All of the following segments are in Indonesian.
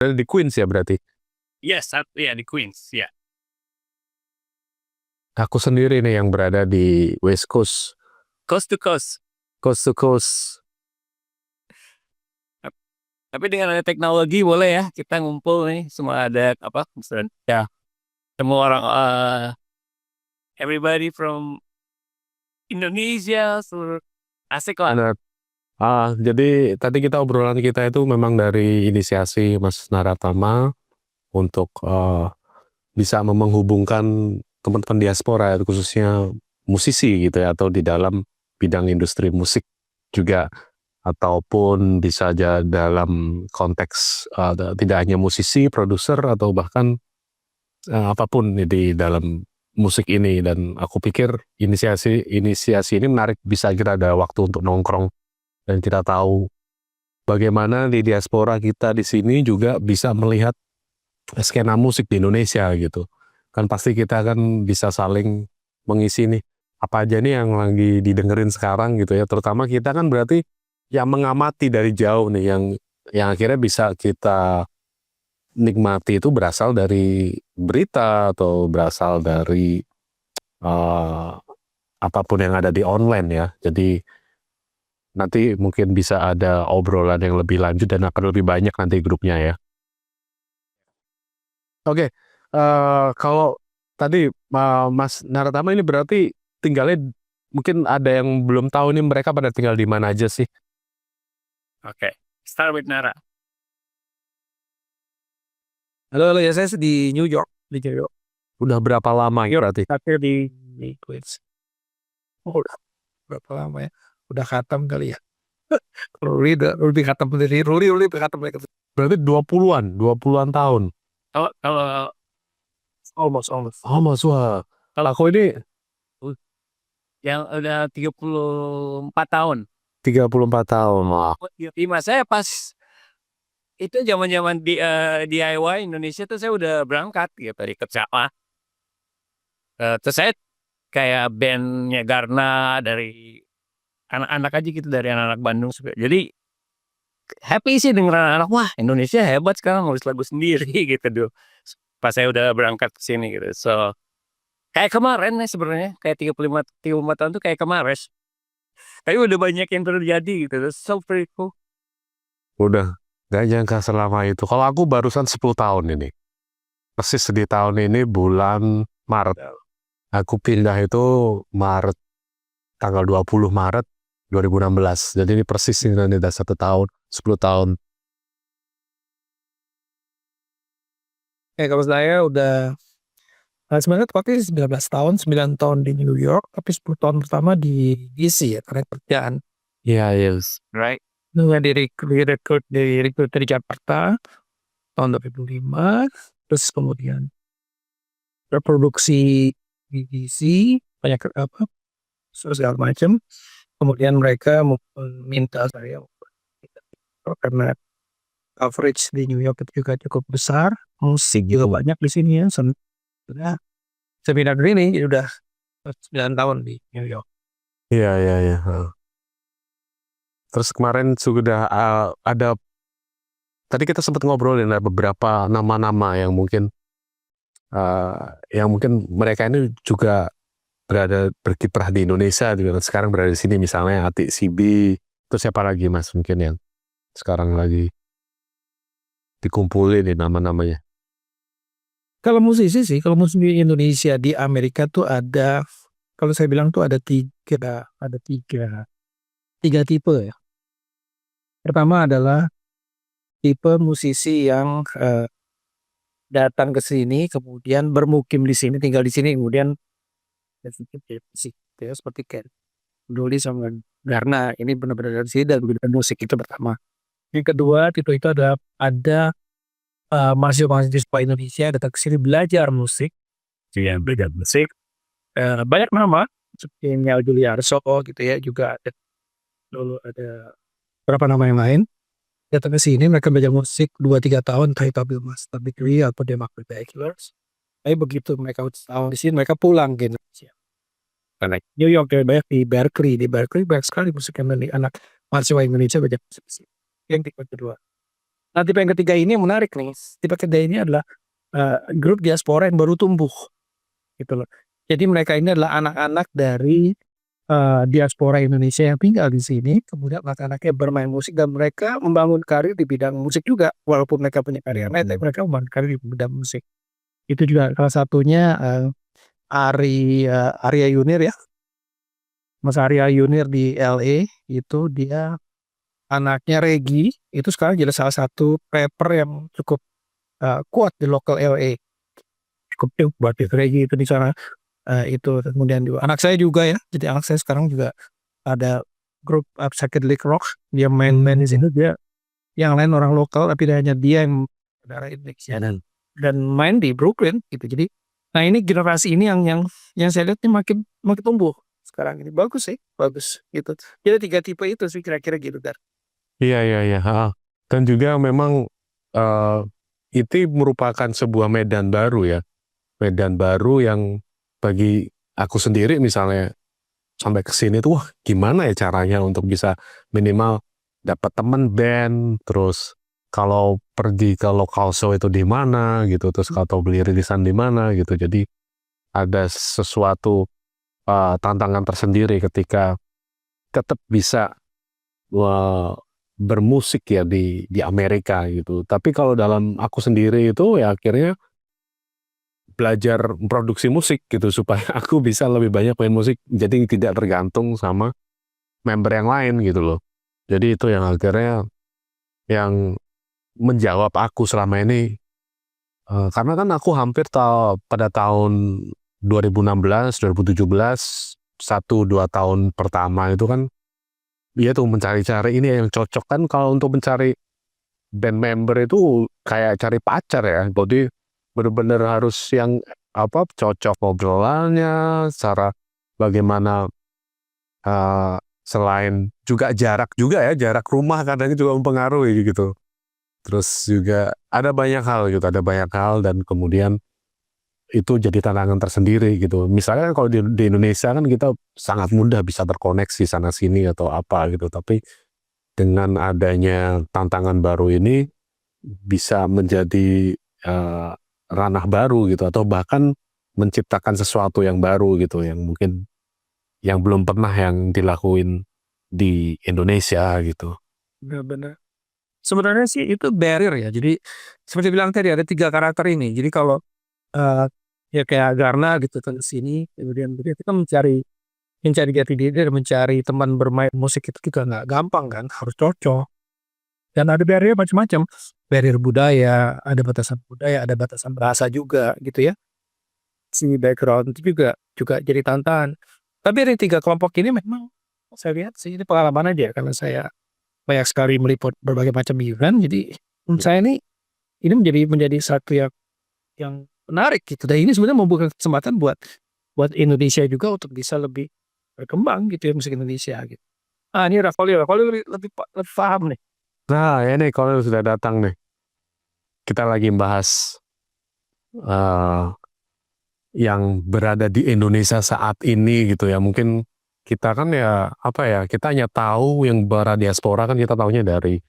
Di Queens ya berarti? Yes, ya di Queens, ya. Aku sendiri nih yang berada di West Coast. Coast to coast. Coast to coast. Tapi dengan ada teknologi boleh ya kita ngumpul nih semua ada apa? Ya, semua orang everybody from Indonesia, seluruh asik lah. Benar. Jadi tadi obrolan kita itu memang dari inisiasi Mas Naratama untuk bisa menghubungkan teman-teman diaspora, khususnya musisi gitu ya, atau di dalam bidang industri musik juga, ataupun bisa aja dalam konteks tidak hanya musisi, produser, atau bahkan apapun di dalam musik ini. Dan aku pikir inisiasi ini menarik, bisa kita ada waktu untuk nongkrong dan kita tahu bagaimana di diaspora kita di sini juga bisa melihat skena musik di Indonesia gitu. Kan pasti kita kan bisa saling mengisi nih, apa aja nih yang lagi didengerin sekarang gitu ya. Terutama kita kan berarti yang mengamati dari jauh nih, yang akhirnya bisa kita nikmati itu berasal dari berita atau berasal dari apapun yang ada di online ya. Jadi nanti mungkin bisa ada obrolan yang lebih lanjut dan akan lebih banyak nanti grupnya ya. Oke, kalau tadi Mas Naratama ini berarti tinggalnya, mungkin ada yang belum tahu nih mereka pada tinggal di mana aja sih? Oke, start with Nara. Halo, ya saya di New York, di New York. Udah berapa lama ya berarti? Akhir di Queens. Oh, udah berapa lama ya? Udah khatam kali ya. Ruli lebih khatam dari Ruli khatam lagi. Berarti 20-an tahun. Kalau Almost. Wah. Kalau aku ini yang udah 34 tahun. 34 tahun. Wah. Mas saya pas itu zaman-zaman di DIY Indonesia tuh saya udah berangkat gitu ikut sawah. Terus saya kayak bandnya Garna dari anak-anak aja gitu, dari anak-anak Bandung. Jadi happy sih denger anak-anak, wah Indonesia hebat sekarang nulis lagu sendiri gitu dulu. Pas saya udah berangkat ke sini gitu. So kayak kemarin nih sebenarnya, kayak 35 tahun tuh kayak kemarin. Tapi udah banyak yang terjadi gitu. So pretty cool. Udah gak nyangka selama itu. Kalau aku barusan 10 tahun ini. Persis di tahun ini bulan Maret. Aku pindah itu Maret, tanggal 20 Maret 2016. Jadi ini persis ini udah 1 tahun, 10 tahun. Kalau saya udah sebenarnya tepatnya 19 tahun, 9 tahun di New York, tapi 10 tahun pertama di DC ya, karena kerjaan. Iya, yes. Right? Dengan direkrut dari Jakarta tahun 2005, terus kemudian berproduksi di DC, banyak apa, segala macam. Kemudian mereka meminta saya karena coverage di New York itu juga cukup besar, musik juga banyak di sini ya. Sudah seminar ini udah 9 tahun di New York. Iya. Terus kemarin sudah ada, tadi kita sempat ngobrolin ada beberapa nama-nama yang mungkin mereka ini juga berkiprah di Indonesia dan sekarang berada di sini, misalnya Ati Sibi. Terus siapa lagi Mas mungkin yang sekarang lagi dikumpulin di nama-namanya? Kalau musisi sih, kalau musisi di Indonesia di Amerika tuh ada, kalau saya bilang tuh ada tiga tipe ya. Pertama adalah tipe musisi yang datang ke sini, kemudian bermukim di sini, tinggal di sini, kemudian musik ya, seperti kayak Doli sama Garna, ini benar-benar dari sini dan musik itu pertama. Yang kedua, tipe itu ada mahasiswa Indonesia datang ke sini belajar musik. Belajar musik. Banyak nama seperti Niall Juliarso gitu ya, juga ada dulu ada beberapa nama yang lain datang ke sini, mereka belajar musik 2-3 tahun, entah itu ambil master degree atau dia master bachelor's. Tapi begitu mereka tahun di sini, mereka pulang ke Indonesia. Karena New York banyak di Berkeley banyak sekali musik yang dari anak mahasiswa Indonesia belajar musik. Yang tipe kedua. Nah, tipe yang ketiga ini yang menarik nih. Tipe ketiga ini adalah grup diaspora yang baru tumbuh gitu loh. Jadi mereka ini adalah anak-anak dari diaspora Indonesia yang tinggal di sini, kemudian anak-anaknya bermain musik dan mereka membangun karir di bidang musik juga. Walaupun mereka punya karir lain, tapi mereka membangun karir di bidang musik. Itu juga salah satunya Arya Yunir ya. Mas Arya Yunir di LA itu dia anaknya Regi, itu sekarang jadi salah satu rapper yang cukup kuat di lokal LA. Cukup buat Regi itu di sana. Itu kemudian juga anak saya juga ya. Jadi anak saya sekarang juga ada grup psychedelic rock. Dia main di sini, dia yang lain orang lokal tapi hanya dia yang darah Indonesia dan main di Brooklyn gitu. Jadi nah ini generasi ini yang saya lihat ini makin tumbuh sekarang ini. Bagus sih, bagus gitu. Jadi 3 tipe itu sih kira-kira gitu kan. Iya. Dan juga memang itu merupakan sebuah medan baru ya. Medan baru yang bagi aku sendiri misalnya sampai ke sini tuh wah gimana ya caranya untuk bisa minimal dapat temen band, terus kalau pergi ke lokal show itu di mana gitu, terus kalau beli rilisan di mana gitu. Jadi ada sesuatu tantangan tersendiri ketika tetap bisa bermusik ya di Amerika gitu. Tapi kalau dalam aku sendiri itu ya akhirnya belajar produksi musik gitu supaya aku bisa lebih banyak main musik, jadi tidak tergantung sama member yang lain gitu loh. Jadi itu yang akhirnya yang menjawab aku selama ini, karena kan aku hampir pada tahun 2016, 2017, 1-2 tahun pertama itu kan dia tuh mencari-cari ini yang cocok kan. Kalau untuk mencari band member itu kayak cari pacar ya, jadi benar-benar harus yang cocok ngobrolannya, cara bagaimana selain juga jarak juga ya, jarak rumah kadang juga mempengaruhi gitu. Terus juga ada banyak hal dan kemudian itu jadi tantangan tersendiri gitu. Misalnya kalau di Indonesia kan kita sangat mudah bisa terkoneksi sana sini atau apa gitu, tapi dengan adanya tantangan baru ini bisa menjadi ranah baru gitu, atau bahkan menciptakan sesuatu yang baru gitu, yang mungkin yang belum pernah yang dilakuin di Indonesia gitu. Benar-benar. Sebenarnya sih itu barrier ya. Jadi seperti bilang tadi ada 3 karakter ini. Jadi kalau ya kayak Garna gitu kan ke sini, kemudian kita mencari jati diri dan mencari teman bermain musik itu juga nggak gampang kan, harus cocok. Dan ada barrier macam-macam. Barrier budaya, ada batasan bahasa juga gitu ya. Si background itu juga jadi tantangan. Tapi dari 3 kelompok ini memang saya lihat sih ini pengalaman aja karena saya banyak sekali meliput berbagai macam event. Jadi menurut saya ini menjadi satu yang menarik gitu. Dan ini sebenarnya membuka kesempatan buat Indonesia juga untuk bisa lebih berkembang gitu ya musik Indonesia gitu. Ini Rakolil lebih paham nih. Nah ini kalau sudah datang nih, kita lagi bahas yang berada di Indonesia saat ini gitu ya. Mungkin kita kan ya kita hanya tahu yang bara diaspora kan kita tahunya dari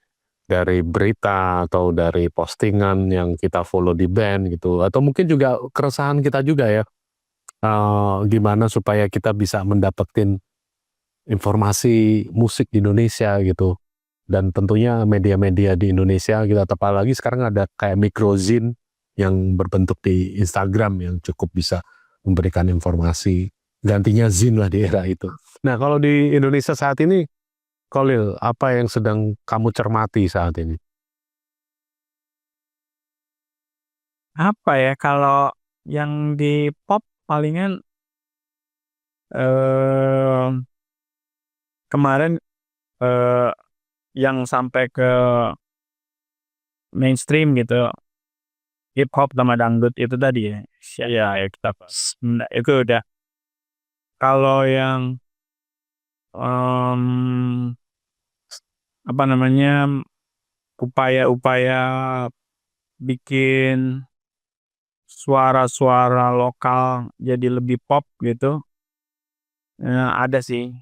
berita atau dari postingan yang kita follow di band gitu, atau mungkin juga keresahan kita juga ya, gimana supaya kita bisa mendapatkan informasi musik di Indonesia gitu. Dan tentunya media-media di Indonesia gitu, apalagi sekarang ada kayak microzine yang berbentuk di Instagram yang cukup bisa memberikan informasi, gantinya zine lah di era itu. Nah kalau di Indonesia saat ini, Kolil, apa yang sedang kamu cermati saat ini? Apa ya, kalau yang di pop palingan kemarin yang sampai ke mainstream gitu, hip hop sama dangdut itu tadi ya. Ya kita bahas. Itu udah. Kalau yang apa namanya, upaya-upaya bikin suara-suara lokal jadi lebih pop gitu, ada sih.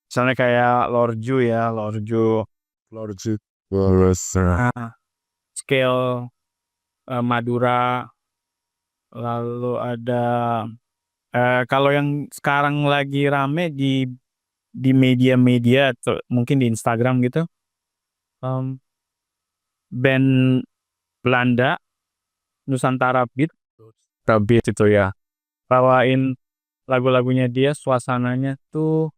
Misalnya kayak Lorju Nah, scale Madura, lalu ada kalau yang sekarang lagi rame di media-media atau mungkin di Instagram gitu, band Belanda, Nusantara Beat itu ya, bawain lagu-lagunya dia, suasananya tuh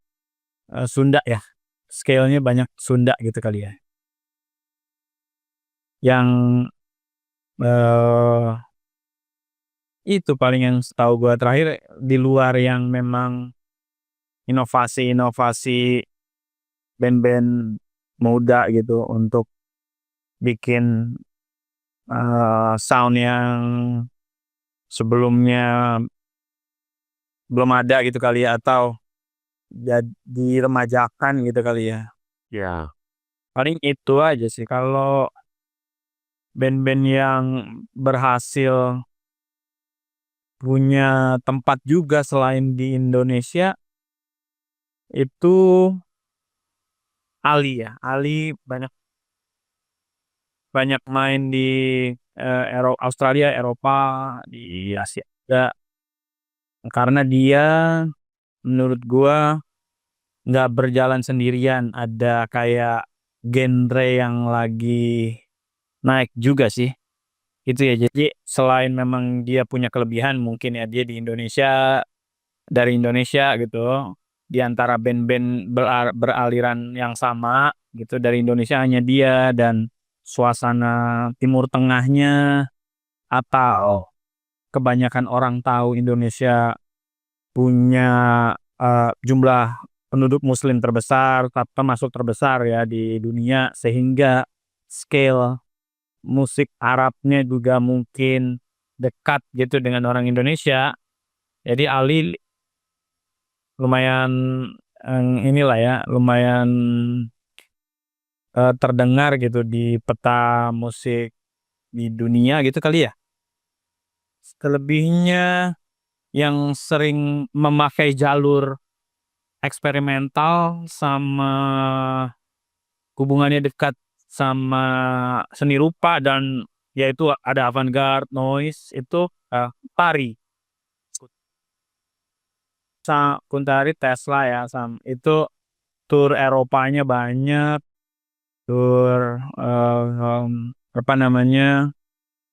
Sunda ya, scale-nya banyak Sunda gitu kali ya. Yang itu paling yang setahu gua terakhir, di luar yang memang inovasi-inovasi band-band muda gitu untuk bikin sound yang sebelumnya belum ada gitu kali ya, atau diremajakan gitu kali ya. Ya. Paling itu aja sih kalau band-band yang berhasil punya tempat juga selain di Indonesia itu Ali ya. Ali banyak main di Australia, Eropa, di Asia juga. Karena dia menurut gua nggak berjalan sendirian, ada kayak genre yang lagi naik juga sih. Itu ya, jadi selain memang dia punya kelebihan mungkin ya, dia di Indonesia, dari Indonesia gitu, di antara band-band beraliran yang sama gitu, dari Indonesia hanya dia, dan suasana Timur Tengahnya, atau kebanyakan orang tahu Indonesia punya jumlah penduduk muslim terbesar, termasuk terbesar ya di dunia, sehingga scale musik Arabnya juga mungkin dekat gitu dengan orang Indonesia. Jadi Ali lumayan inilah ya, lumayan terdengar gitu di peta musik di dunia gitu kali ya. Selebihnya yang sering memakai jalur eksperimental sama hubungannya dekat sama seni rupa, dan yaitu ada avant-garde, noise, itu Tari. Kuntari, Tesla ya, itu tur Eropanya banyak, tur apa namanya,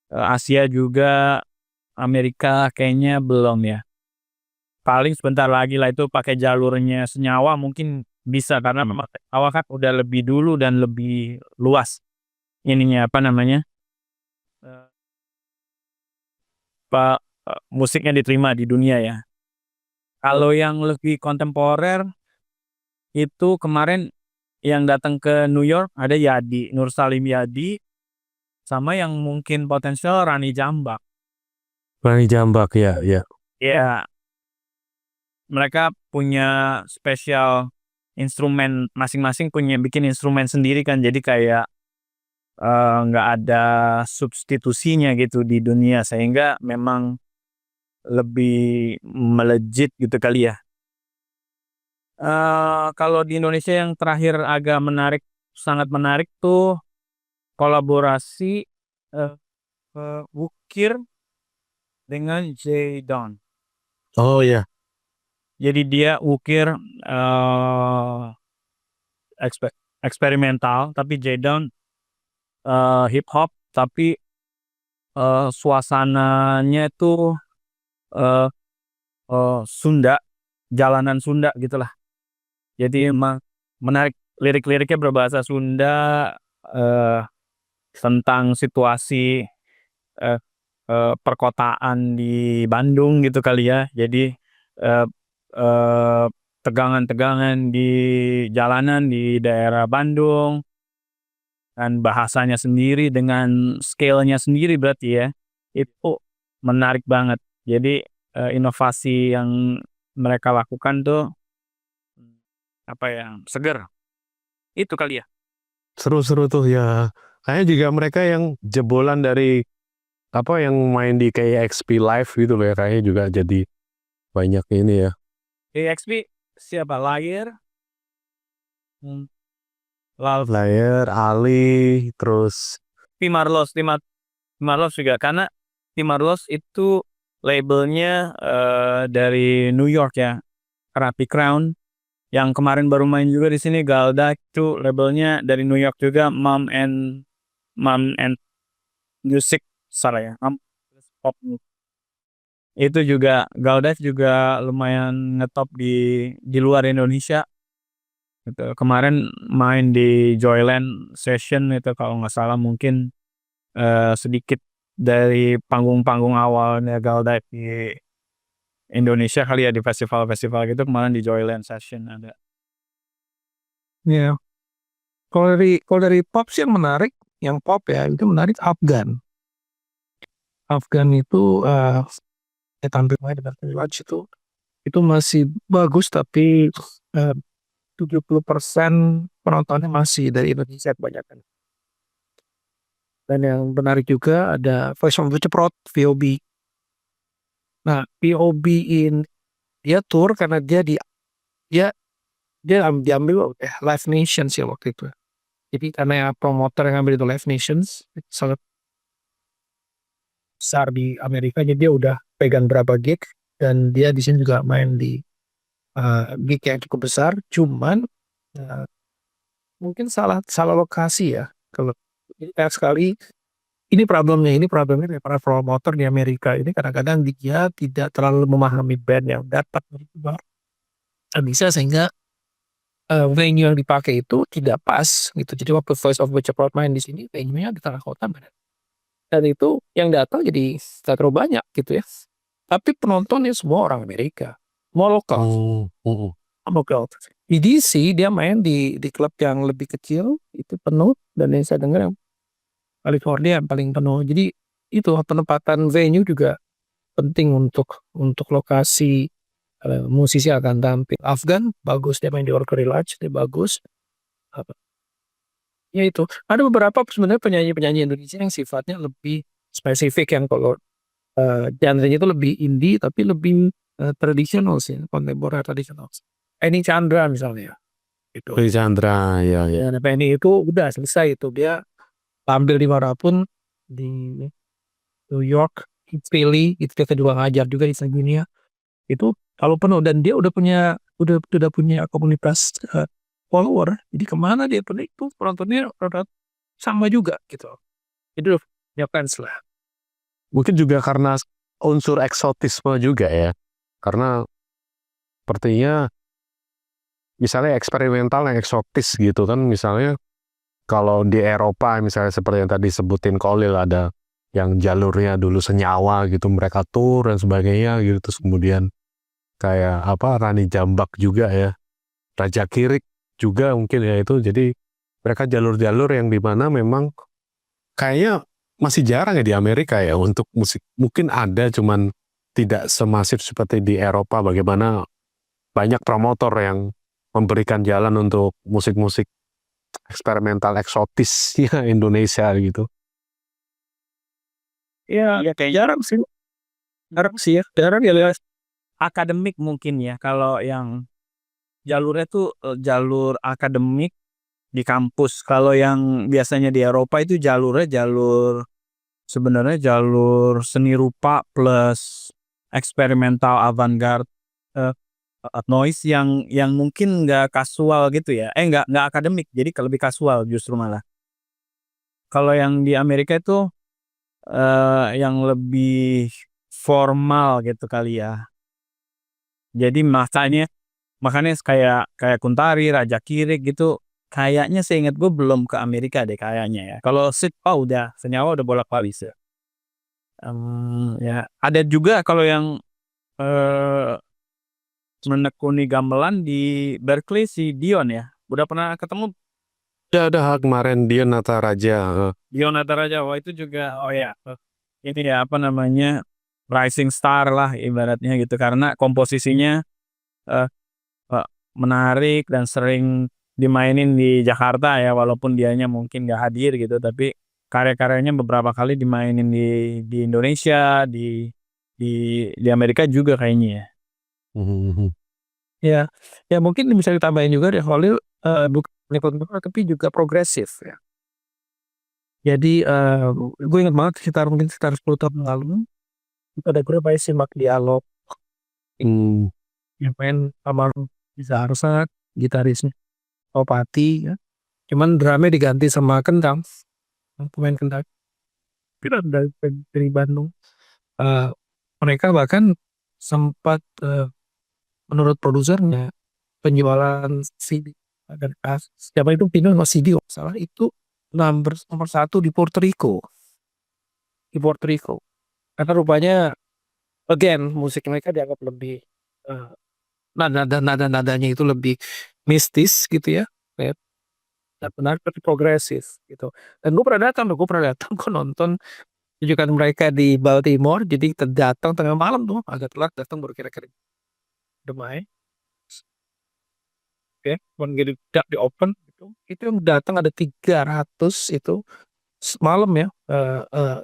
Asia juga, Amerika kayaknya belum ya. Paling sebentar lagi lah itu pakai jalurnya Senyawa mungkin bisa, karena memang Senyawa kan udah lebih dulu dan lebih luas ininya apa namanya, musiknya diterima di dunia ya. Kalau yang lebih kontemporer itu kemarin yang datang ke New York ada Yadi, Nur Salim Yadi, sama yang mungkin potensial Rani Jambak. Rani Jambak ya, ya. Ya, mereka punya spesial instrumen masing-masing, punya bikin instrumen sendiri kan, jadi kayak nggak ada substitusinya gitu di dunia, sehingga memang lebih melejit gitu kali ya. Kalau di Indonesia yang terakhir agak menarik, sangat menarik tuh kolaborasi Wukir dengan J Dawn. Oh ya. Jadi dia Wukir eksperimental, tapi J Dawn hip hop, tapi suasananya itu Sunda, jalanan Sunda gitulah. Jadi emang menarik, lirik-liriknya berbahasa Sunda, tentang situasi perkotaan di Bandung gitu kali ya. Jadi eh, eh, tegangan-tegangan di jalanan di daerah Bandung, dan bahasanya sendiri dengan scale-nya sendiri berarti ya. Itu menarik banget. Jadi inovasi yang mereka lakukan tuh apa ya, seger. Itu kali ya. Seru-seru tuh ya. Kayaknya juga mereka yang jebolan dari apa yang main di kayak XP Live gitu loh ya. Kayaknya juga jadi banyak ini ya. EXP siapa? Lahir. Love Layer, Ali, terus Tim Marlos juga karena Tim Marlos itu labelnya dari New York ya, Rapi Crown. Yang kemarin baru main juga di sini Galda itu labelnya dari New York juga, Mom and Music salah ya, Mom Pop. Itu juga Galda juga lumayan ngetop di luar Indonesia. Gitu. Kemarin main di Joyland Session itu kalau nggak salah mungkin sedikit dari panggung-panggung awalnya Galda di Indonesia kali ya, di festival-festival gitu, kemarin di Joyland Session ada. Ya. Kalau dari pop sih yang pop ya itu menarik Afgan. Afgan itu tampil main dengan Watch itu masih bagus tapi 70% penontonnya masih dari Indonesia kebanyakan. Dan yang menarik juga ada Voice of the Ceprot VOB. Nah VOB ini dia tour karena dia diambil Live Nation sih waktu itu. Jadi karena ya promotor yang ambil itu Live Nations sangat besar di Amerika, jadi dia udah pegang berapa gig dan dia di sini juga main di gig yang cukup besar. Cuman mungkin salah lokasi ya. Kalau sekali ini problemnya dari para promotor di Amerika ini kadang-kadang dia tidak terlalu memahami band yang dapat bisa sehingga venue yang dipakai itu tidak pas gitu. Jadi waktu Voice of the Ceprot main di sini venue-nya di tengah kota benar. Dan itu yang datang jadi tidak terlalu banyak gitu ya. Tapi penontonnya semua orang Amerika, semua lokal. Lokal. Di DC dia main di klub yang lebih kecil itu penuh, dan yang saya dengar yang California yang paling penuh. Jadi itu penempatan venue juga penting untuk lokasi musisi akan tampil. Afgan bagus, dia main di Orkery Lodge, dia bagus. Ya itu ada beberapa sebenarnya penyanyi Indonesia yang sifatnya lebih spesifik, yang kalau genre-nya itu lebih indie tapi lebih tradisional sih, kontemporer tradisional. Penny Chandra misalnya itu. Penny Chandra, ya. Ya, Penny itu udah selesai itu, dia tampil dimanapun di New York, Philly, itu dia juga ngajar juga di dunia. Itu kalau penuh dan dia udah punya komunitas follower, jadi kemana dia pergi itu penontonnya sama juga gitu. Itu punya fans lah. Mungkin juga karena unsur eksotisme juga ya. Karena sepertinya misalnya eksperimental yang eksotis gitu kan, misalnya kalau di Eropa misalnya seperti yang tadi sebutin Kolil, ada yang jalurnya dulu senyawa gitu, mereka tur dan sebagainya gitu, terus kemudian kayak Rani Jambak juga ya, Raja Kirik juga mungkin ya itu. Jadi mereka jalur-jalur yang dimana memang kayaknya masih jarang ya di Amerika ya untuk musik. Mungkin ada, cuman tidak semasif seperti di Eropa, bagaimana banyak promotor yang memberikan jalan untuk musik-musik eksperimental eksotis ya Indonesia gitu. Ya, kayak jarang sih ya. Jarang ya. Akademik mungkin ya, kalau yang jalurnya tuh jalur akademik di kampus. Kalau yang biasanya di Eropa itu sebenarnya jalur seni rupa plus eksperimental avant-garde, noise yang mungkin nggak kasual gitu ya, nggak akademik, jadi lebih kasual justru malah. Kalau yang di Amerika itu yang lebih formal gitu kali ya. Jadi makanya kayak Kuntari, Raja Kirik gitu, kayaknya seingat gue belum ke Amerika deh kayaknya ya. Kalau Sid udah senyawa udah bolak-balik sih. Ya ada juga kalau yang menekuni gamelan di Berkeley si Dion ya. Udah pernah ketemu? Ada kemarin Dion Nataraja. Dion Nataraja, wah itu juga ini ya rising star lah ibaratnya gitu, karena komposisinya menarik dan sering dimainin di Jakarta ya, walaupun dianya mungkin gak hadir gitu, tapi karya-karyanya beberapa kali dimainin di Indonesia, di Amerika juga kayaknya ya. Ya mungkin bisa ditambahin juga deh Holil, tapi juga progresif ya. Jadi gue ingat banget mungkin sekitar 10 tahun yang lalu itu ada grup namanya Simak Dialog Hmm, yang main almarhum Riza Arsad, gitarisnya Opati ya. Cuman drumnya diganti sama Kendang, pemain Kendang. Kita dari Bandung. Eh, Mereka bahkan sempat menurut produsernya penjualan CD agar siapa itu pindah sama CD kalau nggak salah itu nomor satu di Puerto Rico, karena rupanya again musik mereka dianggap lebih eh, nadanya itu lebih mistis gitu ya, kayak benar tapi progresif gitu. Dan gue pernah datang gue nonton tunjukan mereka di Baltimore, jadi datang tengah malam tuh agak telat datang baru kira-kira Demai. Oke, gitu di open itu yang datang ada 300 itu malam ya,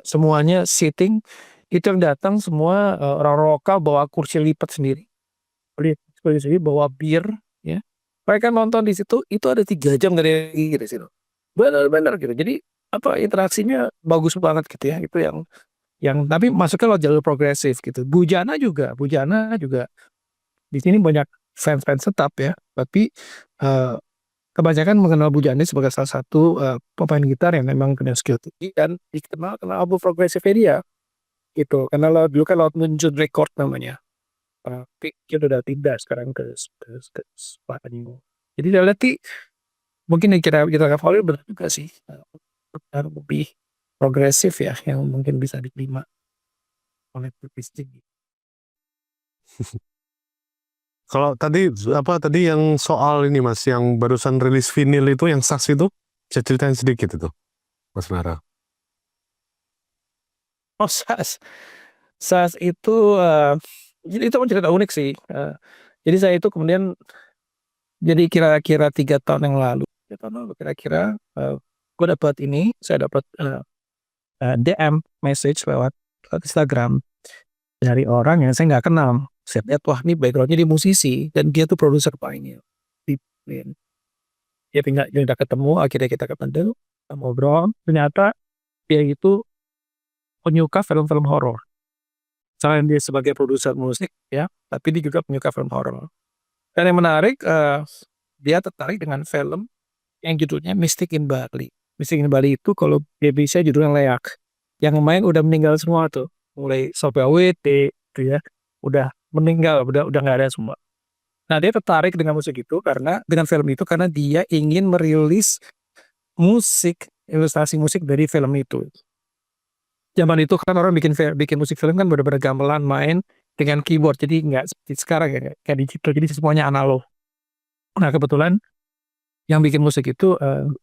semuanya sitting, itu yang datang semua orang lokal bawa kursi lipat sendiri, bawa bir ya, mereka nonton di situ itu ada 3 jam dari di situ, benar-benar gitu. Jadi apa interaksinya bagus banget gitu ya, itu yang tapi masuknya lo jalur progresif gitu. Bujana juga di sini banyak fans tetap ya, tapi eh, kebanyakan mengenal Bujana sebagai salah satu pemain gitar yang memang punya skill tinggi dan dikenal karena album progresifnya dia gitu. Karena dulu kan lewat Munjun Record namanya. Tapi dia udah tidak sekarang ke Spanyol. Jadi dia lihat mungkin yang kita follow benar juga sih. Lebih progresif ya yang mungkin bisa diterima oleh publik tinggi. kalau tadi yang soal ini Mas, yang barusan rilis vinil itu, yang Sas itu, bisa ceritain sedikit itu, Mas Nara. Oh, SAS itu itu cerita unik sih. Jadi saya itu kemudian jadi kira-kira 3 tahun yang lalu, kira-kira saya dapat DM message lewat Instagram dari orang yang saya nggak kenal. Saya lihat wah ini backgroundnya dia musisi dan dia tuh produser vinyl. Dia tinggal kita ketemu, akhirnya kita ketemu, kita ngobrol. Ternyata dia itu penyuka film-film horor. Selain dia sebagai produser musik ya, tapi dia juga penyuka film horor. Dan yang menarik, dia tertarik dengan film yang judulnya Mystic in Bali. Mystic in Bali itu kalau dia bisa judulnya Leak. Yang main udah meninggal semua tuh. Mulai Sophia Wete gitu ya. Udah meninggal, udah nggak ada semua. Nah, dia tertarik dengan musik itu dengan film itu karena dia ingin merilis ilustrasi musik dari film itu. Zaman itu kan orang bikin musik film kan bener-bener gamelan main dengan keyboard, jadi nggak seperti sekarang ya kayak digital, jadi semuanya analog. Nah kebetulan yang bikin musik itu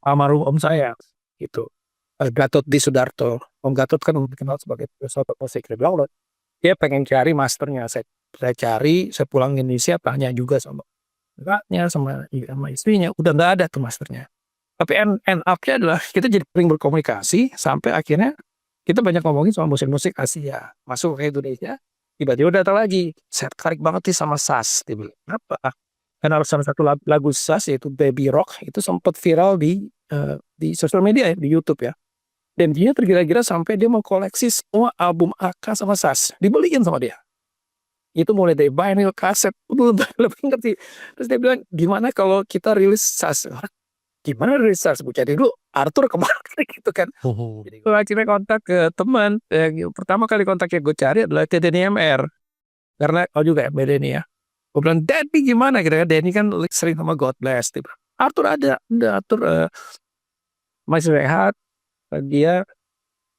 almarhum om saya gitu, Gatot Di Sudarto. Om Gatot kan dikenal sebagai filsuf musik. Dia bilang dia pengen cari masternya. Saya cari, saya pulang ke Indonesia, tanya juga sama kakaknya sama istrinya, udah nggak ada tuh masternya. Tapi end up-nya adalah kita jadi sering berkomunikasi sampai akhirnya kita banyak ngomongin soal musik-musik Asia. Masuk ke Indonesia, tiba-tiba datang lagi. Saya tertarik banget sih sama Sas. Dia bilang, kenapa? Karena salah satu lagu Sas yaitu Baby Rock itu sempat viral di sosial media ya, di YouTube ya. Dan dia tergila-gila sampai dia mau koleksi semua album AK sama Sas. Dibeliin sama dia. Itu mulai dari vinyl, kaset, lebih ngerti. Terus dia bilang, gimana kalau kita rilis Sas? Gimana rilis Sas? Jadi dulu Arthur kemana gitu kan. Jadi gue akhirnya kontak ke teman. Pertama kali kontaknya gue cari adalah ke Denny MR. Karena juga MR Denny ya. Gue bilang, Denny gimana? Kira-kira Denny kan sering sama God Bless. Arthur ada. Arthur masih rehat. Dia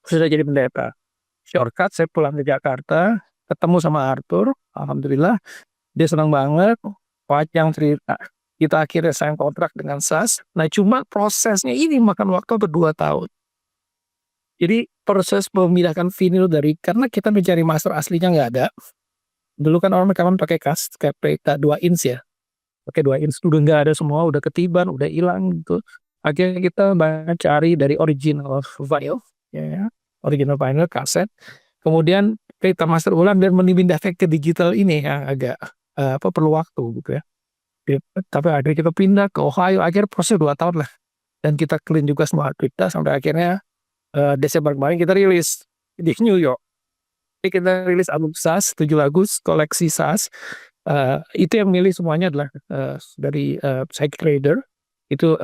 sudah jadi pendeta. Shortcut, saya pulang ke Jakarta, ketemu sama Arthur. Alhamdulillah, dia senang banget. Panjang cerita. Kita akhirnya sign kontrak dengan Sas. Nah, cuma prosesnya ini makan waktu 2 tahun. Jadi proses memindahkan vinil karena kita mencari master aslinya nggak ada. Dulu kan orang rekaman pakai kayak 2 inch ya. Pakai 2 inch udah nggak ada semua, udah ketiban, udah hilang gitu. Akhirnya kita cari dari original vinyl, ya, original vinyl kaset. Kemudian kita master ulang dan memindahkan ke digital ini yang agak perlu waktu gitu ya. Tapi akhirnya kita pindah ke Ohio, akhirnya proses 2 tahun lah. Dan kita clean juga semua kita sampai akhirnya Desember kemarin kita rilis di New York. Jadi kita rilis album SAS 7 lagu koleksi SAS. Itu yang milih semuanya adalah dari Psychic Raider. Itu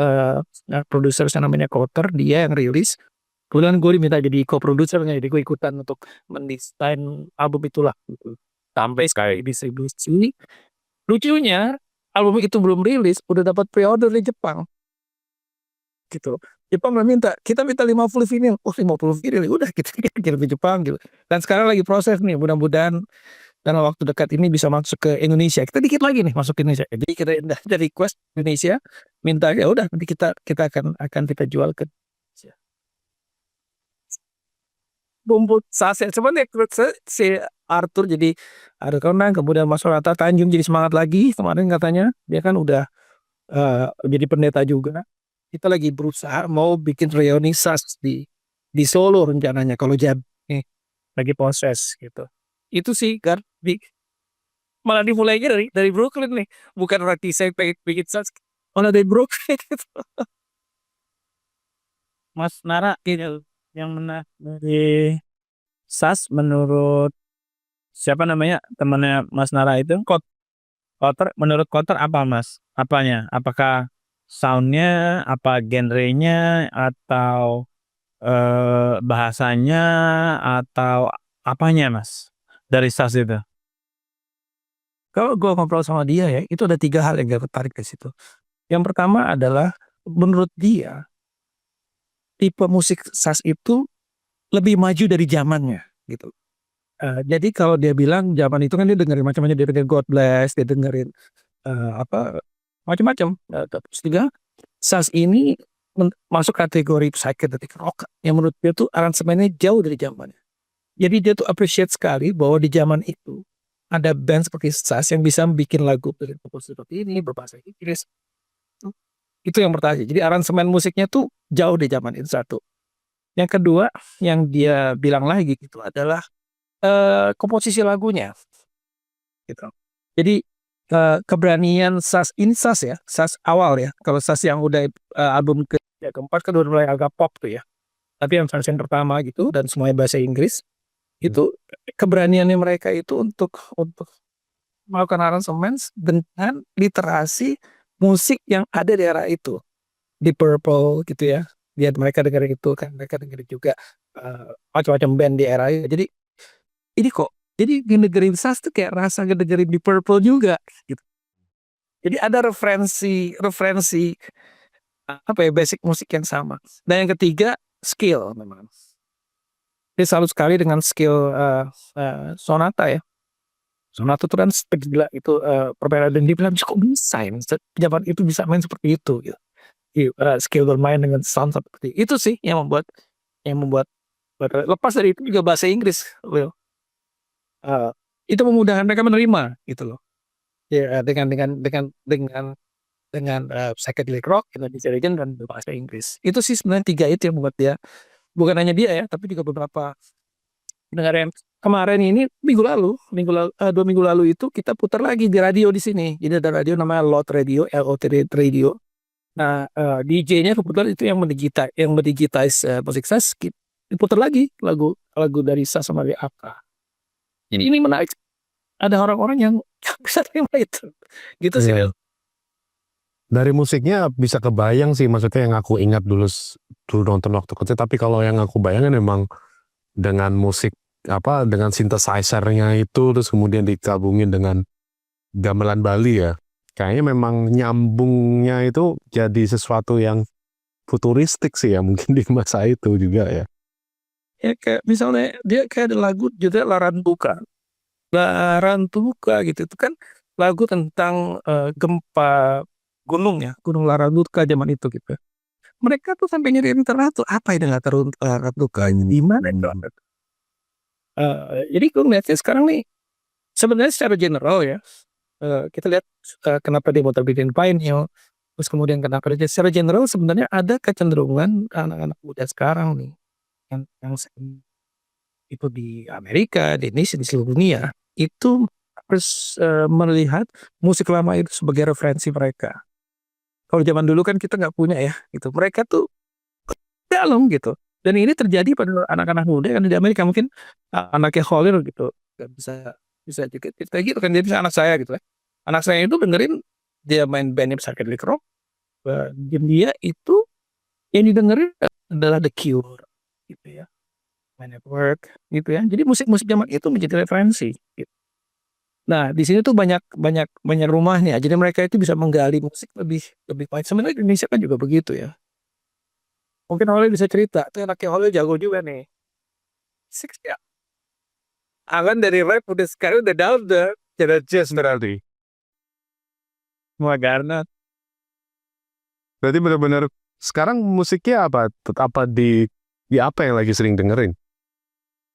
produser namanya Kotter, dia yang rilis. Kemudian gue diminta jadi co-produsernya, jadi gue ikutan untuk mendesain album itulah gitu. Sampai sekali distribusi. Lucunya album itu belum rilis udah dapat pre-order di Jepang. Gitu. Jepang minta, kita minta 50 vinyl. Oh 50 vinyl, udah kita kirim ke Jepang gitu. Dan sekarang lagi proses nih, mudah-mudahan dalam waktu dekat ini bisa masuk ke Indonesia. Kita dikit lagi nih masuk ke Indonesia. Jadi kita ada request Indonesia, minta ya udah nanti kita akan kita jual ke Indonesia. Bumbu saset cuman ya si Arthur jadi ada Konang, kemudian Mas Rata Tanjung jadi semangat lagi kemarin katanya dia kan udah jadi pendeta juga. Kita lagi berusaha mau bikin reuni SAS di Solo rencananya kalau jadi lagi proses gitu. Itu sih kan malah dimulainya dari Brooklyn nih, bukan berarti saya pengen bikin SAS malah dari Brooklyn gitu. Mas Nara gitu yang mana dari SAS menurut siapa namanya temannya Mas Nara itu Kotter, menurut Kotter apa Mas? Apanya? Apakah soundnya, apa genrenya, atau bahasanya, atau apanya Mas dari SAS itu? Kalau gue ngobrol sama dia ya, itu ada 3 hal yang gue tertarik ke situ. Yang pertama adalah menurut dia tipe musik SAS itu lebih maju dari zamannya gitu. Jadi kalau dia bilang zaman itu kan dia dengerin macam-macam, dia dengerin God Bless, dia dengerin macam-macam. Terus juga SAS ini masuk kategori psychedelic rock yang menurut dia tuh aransemennya jauh dari zamannya. Jadi dia tuh appreciate sekali bahwa di zaman itu ada band seperti SAS yang bisa bikin lagu seperti ini berbahasa Inggris. Itu yang pertama. Jadi aransemen musiknya tuh jauh di zaman itu satu. Yang kedua yang dia bilang lagi gitu adalah komposisi lagunya. Gitu. Jadi keberanian SAS ini SAS ya, SAS awal ya. Kalau SAS yang udah album keempat kan udah mulai agak pop tuh ya. Tapi yang versi pertama gitu dan semuanya bahasa Inggris itu keberaniannya mereka itu untuk melakukan aransemen dengan literasi musik yang ada di era itu. Deep Purple gitu ya. Lihat mereka dengerin itu kan, mereka dengerin juga macam-macam band di era itu. Jadi ini kok jadi ngedengerin SAS tuh kayak rasa ngedengerin Deep Purple juga gitu. Jadi ada referensi apa ya, basic musik yang sama. Dan yang ketiga skill memang. Dia salut sekali dengan skill Sonata ya. Sonata itu kan gila itu permainan dan dia bilang kok bisa ya zaman itu bisa main seperti itu gitu. Skill bermain dengan sound seperti itu sih yang membuat lepas dari itu juga bahasa Inggris Will. Itu memudahkan mereka menerima gitu loh. Ya dengan psychedelic rock, Indonesia Legend dan bahasa Inggris. Itu sih sebenarnya 3 itu yang membuat dia, bukan hanya dia ya, tapi juga beberapa pendengar yang kemarin ini 2 minggu lalu itu kita putar lagi di radio di sini. Jadi ada radio namanya LOT Radio. Nah, DJ-nya kebetulan itu yang mendigitize musik SAS, diputar lagi lagu dari SAS sama dari Aka. Jadi ini menarik. Ada orang-orang yang bisa terima itu. Gitu sih. Iya. Dari musiknya bisa kebayang sih, maksudnya yang aku ingat dulu nonton waktu kecil, tapi kalau yang aku bayangin memang dengan musik dengan synthesizer-nya itu terus kemudian digabungin dengan gamelan Bali ya. Kayaknya memang nyambungnya itu jadi sesuatu yang futuristik sih ya mungkin di masa itu juga ya. Ya kayak misalnya dia kayak ada lagu judulnya Larantuka gitu. Itu kan lagu tentang gempa gunung ya, Gunung Larantuka zaman itu gitu. Mereka tuh sampai nyari internet tuh apa ini Larantuka di mana itu? Jadi gue ngeliatnya sekarang nih sebenarnya secara general ya kita lihat kenapa dia mau terbitin Pioneer, terus kemudian kenapa dia secara general sebenarnya ada kecenderungan anak-anak muda sekarang nih yang itu di Amerika, di Indonesia, di seluruh dunia itu harus melihat musik lama itu sebagai referensi mereka. Kalau zaman dulu kan kita nggak punya ya, gitu. Mereka tuh dalam gitu. Dan ini terjadi pada anak-anak muda kan di Amerika mungkin anaknya Khalil gitu, nggak bisa juga kita gitu kan. Jadi anak saya gitu ya. Anak saya itu dengerin dia main bandnya psychedelic rock, dan dia itu yang didengerin adalah The Cure gitu ya, My Network gitu ya. Jadi musik-musik zaman itu menjadi referensi gitu. Nah, di sini tuh banyak banyak banyak rumahnya. Jadi mereka itu bisa menggali musik lebih lebih baik. Sebenarnya di Indonesia kan juga begitu ya. Mungkin Holil bisa cerita, tuh anaknya Holil jago juga nih. Six ya. Alan dari rap udah sekarang udah down the Ada jazz berarti. Semua Garnet. Berarti benar-benar sekarang musiknya apa? Apa di apa yang lagi sering dengerin?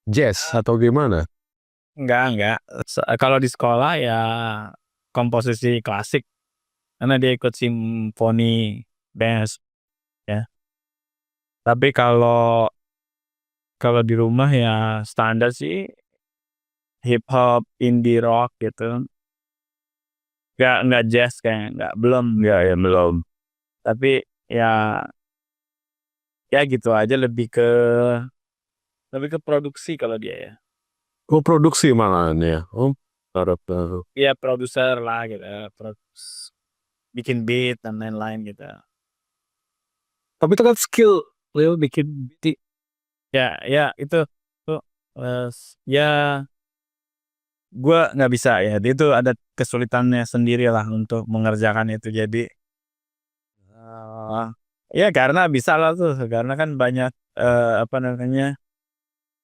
Jazz atau gimana? Enggak. Kalau di sekolah ya komposisi klasik. Karena dia ikut simfoni band ya. Tapi kalau di rumah ya standar sih hip hop, indie rock gitu. Enggak jazz kayak belum. Ya belum. Tapi ya gitu aja lebih ke produksi kalau dia ya. Oh produksi malahan ya. Oh harap Iya produser lah gitu. Bikin beat dan lain-lain gitu. tapi itu kan skill Leo bikin beat. Ya itu tuh ya gue nggak bisa ya. Itu ada kesulitannya sendiri lah untuk mengerjakan itu. Jadi ya karena bisa lah tuh. Karena kan banyak apa namanya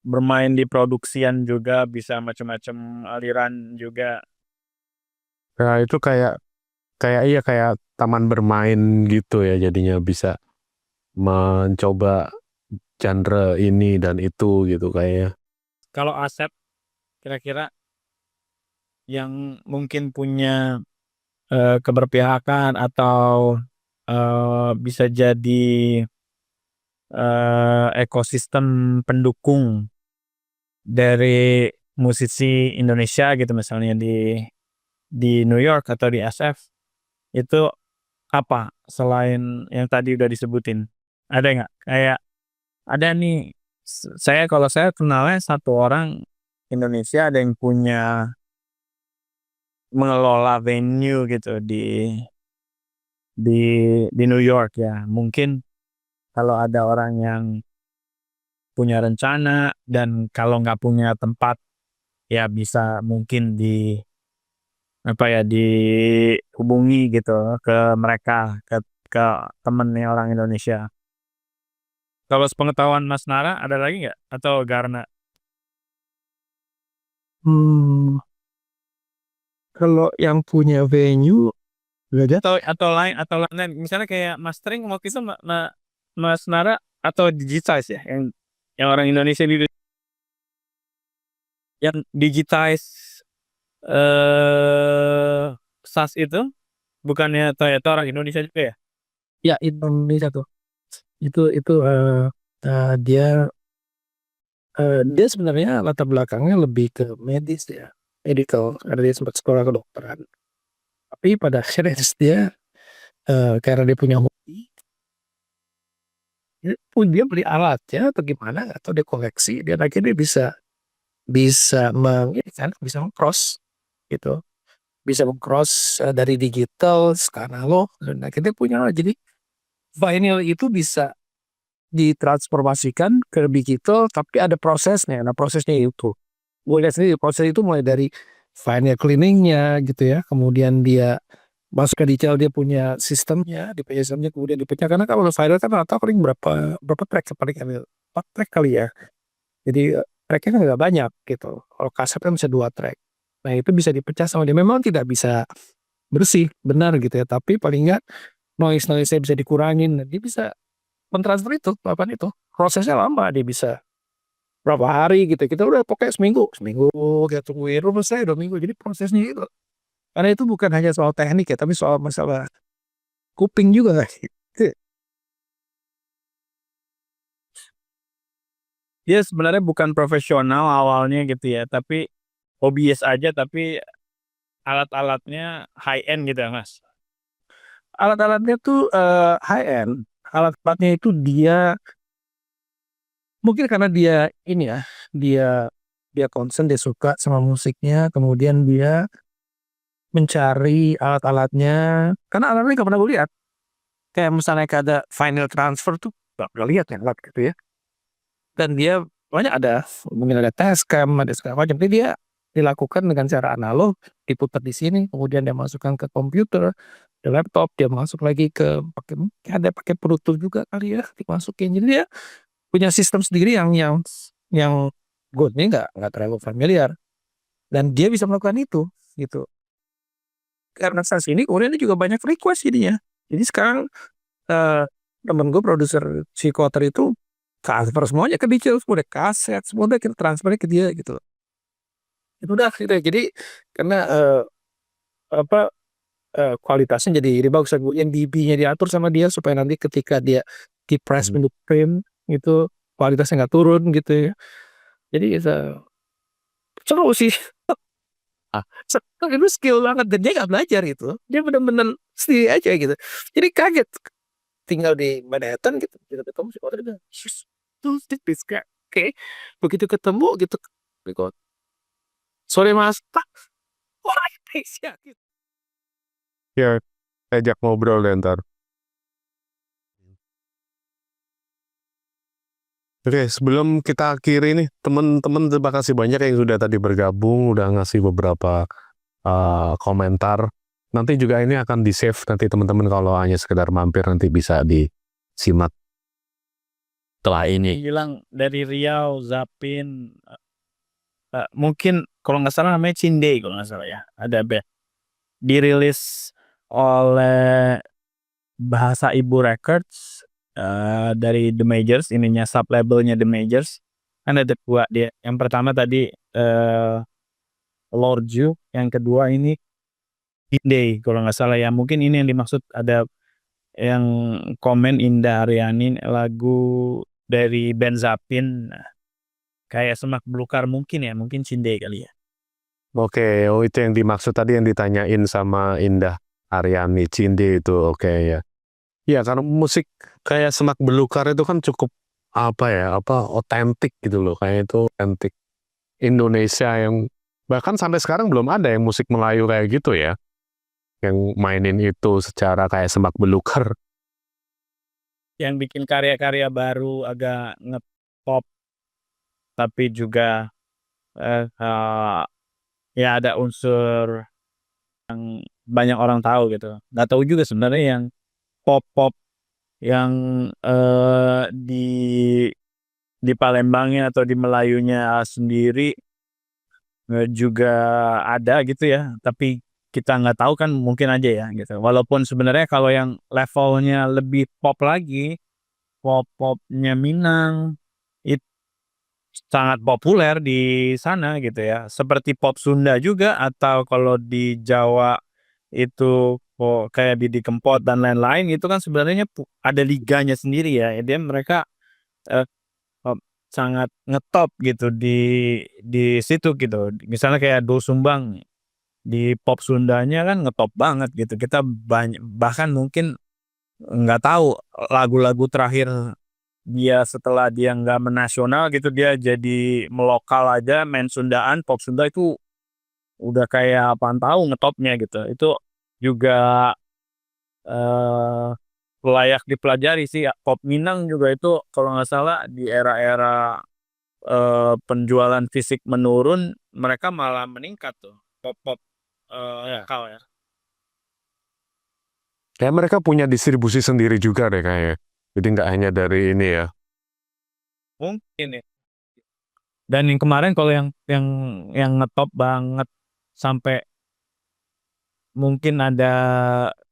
bermain di produksian juga bisa macam-macam aliran juga. ya itu kayak taman bermain gitu ya, jadinya bisa mencoba genre ini dan itu gitu kayaknya. Kalau Asep kira-kira yang mungkin punya keberpihakan atau bisa jadi ekosistem pendukung dari musisi Indonesia gitu misalnya di New York atau di SF itu apa selain yang tadi udah disebutin? Ada nggak? Kayak ada nih kalau saya kenalnya satu orang Indonesia ada yang punya mengelola venue gitu di New York ya. Mungkin kalau ada orang yang punya rencana dan kalau nggak punya tempat ya bisa mungkin dihubungi gitu ke mereka ke temennya orang Indonesia. Kalau sepengetahuan Mas Nara ada lagi nggak atau Garna? Kalau yang punya venue nggak ada. Atau lain misalnya kayak mastering waktu itu Mas Nara atau Digitize ya yang orang Indonesia yang Digitize SAS itu bukannya Toyota orang Indonesia juga ya? Ya Indonesia tuh. Itu dia dia sebenarnya latar belakangnya lebih ke medis ya, medical, karena dia sempat sekolah kedokteran. Tapi pada akhirnya dia karena dia punya hobi, dia beli alatnya atau gimana atau dia koleksi, dan akhirnya dia bisa bisa meng-cross gitu, bisa meng-cross dari digital ke analog, dan akhirnya punya alat. Jadi vinyl itu bisa ditransformasikan ke digital, tapi ada prosesnya. Nah prosesnya itu gue lihat sendiri, proses itu mulai dari vinyl cleaningnya gitu ya, kemudian dia masuk ke digital, dia punya sistemnya, di punya sistemnya, kemudian dipecah. Karena kalau vinyl kan atau paling berapa track, paling 4 track kali ya. Jadi tracknya kan nggak banyak gitu. Kalau kaset kan bisa 2 track. Nah itu bisa dipecah sama dia. Memang tidak bisa bersih benar gitu ya, tapi paling nggak noise-nya bisa dikurangin. Dia bisa mentransfer itu, papan itu. Prosesnya lama, dia bisa berapa hari gitu. Kita udah pokoknya seminggu kita tungguin, selesai 2 minggu. Jadi prosesnya itu. Karena itu bukan hanya soal teknik ya, tapi soal masalah kuping juga. Dia sebenarnya bukan profesional awalnya gitu ya, tapi hobiis aja tapi alat-alatnya high end gitu ya, Mas? Alat-alatnya tuh, high end. Alat-alatnya itu dia mungkin karena dia ini ya, dia dia concern, dia suka sama musiknya, kemudian dia mencari alat-alatnya, karena alatnya nggak pernah gue lihat. Kayak misalnya kayak ada vinyl transfer tuh nggak pernah lihat ya alat gitu ya. Dan dia banyak ada, mungkin ada Tascam, ada segala macam. Jadi dia dilakukan dengan cara analog, diputar di sini, kemudian dia masukkan ke komputer, ke laptop, dia masuk lagi ke pakai Bluetooth juga kali ya, dimasukin. Jadi dia punya sistem sendiri yang gue ini nggak terlalu familiar, dan dia bisa melakukan itu gitu. Karena saat ini kemudian dia juga banyak request jadinya. Jadi sekarang temen gue produser si Kotter itu transfer semuanya ke Digital, semua udah kaset, semua udah kita transfernya ke dia gitu. Itu udah gitu ya. Jadi karena apa kualitasnya jadi bagus, yang dB-nya diatur sama dia supaya nanti ketika dia di press untuk print itu kualitasnya nggak turun gitu ya. Jadi seru sih. Itu skill banget, dan dia nggak belajar itu. Dia bener-bener sendiri aja gitu. Jadi kaget tinggal di Manhattan gitu, kita ketemu si Kotter udah tuh kayak oke, begitu ketemu gitu record. Sorry Mas, tak, wah Indonesia gitu. Ya, ajak ngobrol deh ntar. Oke, sebelum kita akhiri nih, teman-teman terima kasih banyak yang sudah tadi bergabung, udah ngasih beberapa komentar. Nanti juga ini akan di-save, nanti teman-teman kalau hanya sekedar mampir nanti bisa disimak setelah ini. Bilang dari Riau, Zapin, mungkin kalau nggak salah namanya Cinde kalau nggak salah ya, ada band. Dirilis oleh Bahasa Ibu Records, dari The Majors, ininya sub labelnya The Majors. Kan ada 2 dia. Yang pertama tadi Lord Ju, yang kedua ini Inde kalau nggak salah ya. Mungkin ini yang dimaksud, ada yang komen Indah Aryani, lagu dari band Zapin, kayak Semak Belukar mungkin ya, mungkin Cinde kali ya. Oke, oh itu yang dimaksud tadi yang ditanyain sama Indah Aryani, Cinde itu, oke ya. Ya, karena musik kayak Semak Belukar itu kan cukup otentik gitu loh, kayak itu otentik Indonesia yang bahkan sampai sekarang belum ada yang musik Melayu kayak gitu ya, yang mainin itu secara kayak Semak Belukar. Yang bikin karya-karya baru agak nge-pop, tapi juga ya ada unsur yang banyak orang tahu gitu. Nggak tahu juga sebenarnya yang pop-pop yang di Palembangnya atau di Melayunya sendiri juga ada gitu ya, tapi kita nggak tahu kan, mungkin aja ya gitu. Walaupun sebenarnya kalau yang levelnya lebih pop lagi, pop-popnya Minang itu sangat populer di sana gitu ya. Seperti pop Sunda juga, atau kalau di Jawa itu kayak Didi Kempot dan lain-lain, itu kan sebenarnya ada liganya sendiri ya. Dia mereka eh, sangat ngetop gitu di situ gitu. Misalnya kayak Doel Sumbang di pop Sundanya kan ngetop banget gitu. Kita bahkan mungkin nggak tahu lagu-lagu terakhir dia setelah dia nggak menasional gitu, dia jadi melokal aja, main Sundaan, pop Sunda itu udah kayak apaan tahu ngetopnya gitu. Itu juga eh layak dipelajari sih. Pop Minang juga itu kalau nggak salah di era-era penjualan fisik menurun, mereka malah meningkat tuh pop-pop lokal ya. Kayak mereka punya distribusi sendiri juga deh kayaknya. Jadi nggak hanya dari ini ya. Mungkin ya. Dan yang kemarin kalau yang ngetop banget sampai mungkin ada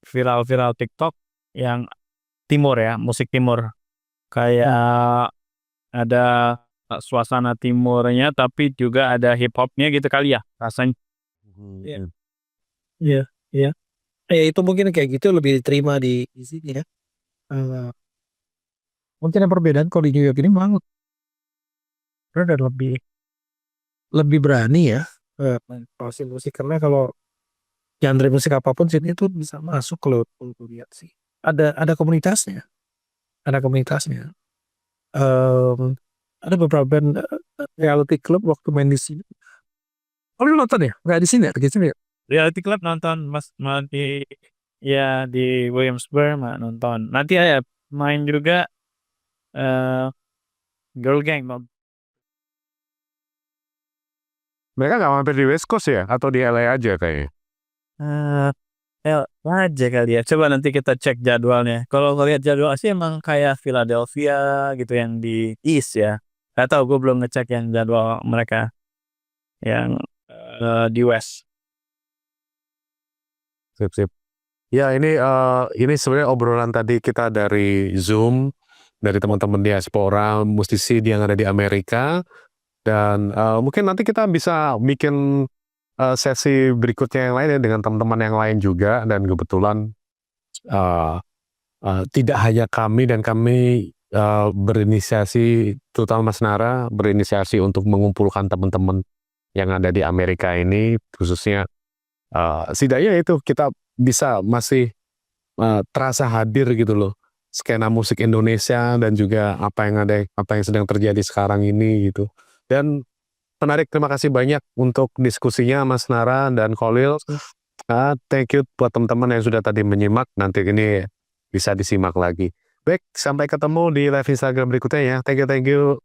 viral-viral TikTok yang timur ya, musik timur. Kayak ada suasana timurnya tapi juga ada hip hopnya gitu kali ya rasanya. Iya. Iya, iya. Ya itu mungkin kayak gitu lebih diterima di sini ya. Mungkin yang perbedaan kalau di New York ini memang lebih lebih berani ya, main musik, karena kalau genre musik apapun sini itu bisa masuk kalau lu lihat sih. Ada komunitasnya. Ada komunitasnya. Ada beberapa band reality club waktu main di sini. Oh, lu nonton ya? Nggak di sini ya? Di sini ya? Reality Club nonton Mas di Williamsburg nonton. Nanti ya main juga Girl Gang. Mereka nggak mampir di West Coast ya? Atau di LA aja kayaknya? Aja kali ya. Coba nanti kita cek jadwalnya. Kalau ngeliat jadwal sih emang kayak Philadelphia gitu yang di East ya. Gak tau, gue belum ngecek yang jadwal mereka yang di West. Sip. Ya ini sebenarnya obrolan tadi kita dari Zoom, dari teman-teman diaspora, musisi yang ada di Amerika, dan mungkin nanti kita bisa bikin sesi berikutnya yang lain ya dengan teman-teman yang lain juga, dan kebetulan tidak hanya kami berinisiasi, terutama Mas Nara berinisiasi untuk mengumpulkan teman-teman yang ada di Amerika ini, khususnya setidaknya itu kita bisa masih terasa hadir gitu loh, skena musik Indonesia dan juga apa yang sedang terjadi sekarang ini gitu. Dan menarik, terima kasih banyak untuk diskusinya Mas Nara dan Khalil. Thank you buat teman-teman yang sudah tadi menyimak, nanti ini bisa disimak lagi. Baik, sampai ketemu di live Instagram berikutnya ya. Thank you.